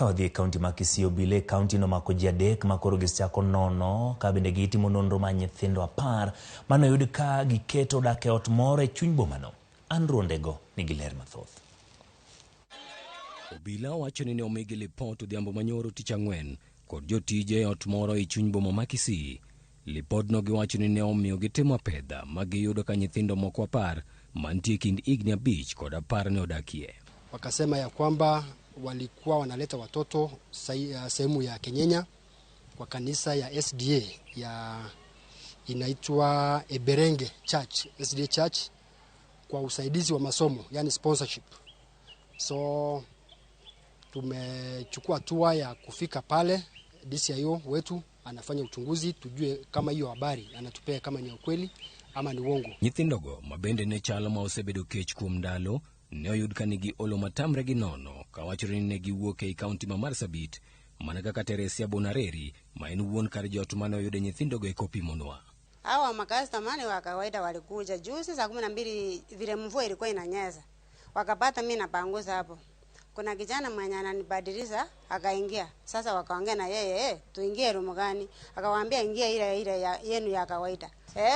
Kawadhi kaunti ma Kisii obile kaunti no mako ji adek makoro gichako nono ka bende gitimo nonro ma nyithindo 10 manoyud ka giketo dak e ot moro e chuny bomano. Andrew Ondego nigi ler mathoth. Obila wacho ni ne omigi lipot odhiambo manyoro tich ang'wen kod jotije ot moro e chuny boma ma Kisii. Lipodno giwacho ni ne omiyo gitimo pedha ma giyudo ka nyithindo moko 10 mantie kind higni 5 kod 10 ne odakie. Wakasema ya kwamba walikuwa wanaleta watoto sehemu ya Kenyenya kwa kanisa ya SDA ya inaitwa Eberenge Church, SDA Church, kwa usaidizi wa masomo, yani sponsorship. So tumechukua hatua ya kufika pale. DCIO wetu anafanya uchunguzi tujue kama hiyo habari anatupea kama ni ukweli ama ni uongo. Nyithindogo mabende ne chalo ma osebedo kech kuom ndalo ne oyud ka nigi olo matamre gi nono ka wacho ni ne giwuok e kaunti ma Marsabit mana kaka Teresia Bonareri ma en wuon kar jot mane oyude nyithindogo e kopi monwa. Hawa makastamani wa kawaida walikuja juzi saa 12 vile mvua ilikuwa inanyesha. Wakapata mimi napanguza hapo. Kuna kijana mwenye ananibadilisha akaingia. Sasa wakaongea na yeye, tuingie room gani? Akawaambia ingia ile yenu ya kawaida.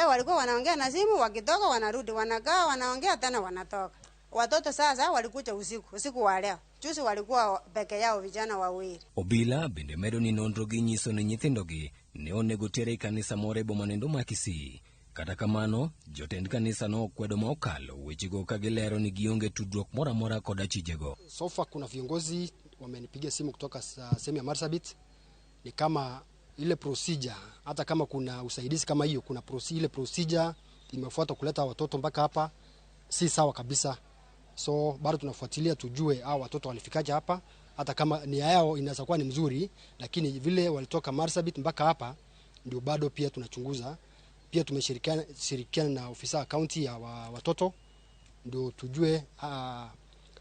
Walikuwa wanaongea na simu, wakitoka wanarudi, wanakaa wanaongea tena wanatoka. Watoto sasa walikuja usiku wa leo. Juzi walikuwa peke yao vijana wawili. Obila bende medo ni nonro gi nyiso ni nyithindogi ne onego tere e kanisa moro e boma ma Kisii. Kata kamano, jotend kanisa no kwedo ma okalo wechego ka gilero ni gionge tudruok moro amora kod achijego. Sofa kuna viongozi wamenipigia simu kutoka sehemu ya Marsabit, ni kama ile procedure, hata kama kuna usaidizi kama hiyo, kuna ile procedure imefuata kuleta watoto mpaka hapa si sawa kabisa. So bado tunafuatilia tujue hao watoto walifikaje hapa, hata kama nia yao inaweza kuwa ni mzuri, lakini vile walitoka Marsabit mpaka hapa ndio bado pia tunachunguza. Pia tumeshirikiana na ofisa kaunti ya watoto ndio tujue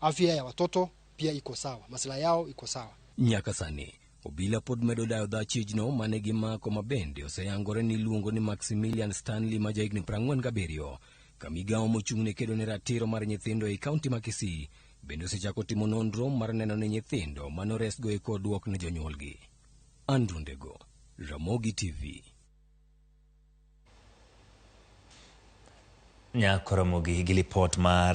afya ya watoto pia iko sawa, maslahi yao iko sawa. Nyaka sani obila pod medo dayo dhachijno mane gimako mabende oseyangore ni luongo ni Maximilian Stanley ma jahigni 47 ka migawo mochung'ne kedo ne ratiro mar nyithindo e kaunti ma Kisii bende osechako timo nonro mar neno ni nyithindo manoresgo e kod duok ne jonyuolgi. Andrew Ondego, Ramogi TV. Nyakoromogi gi lipot mar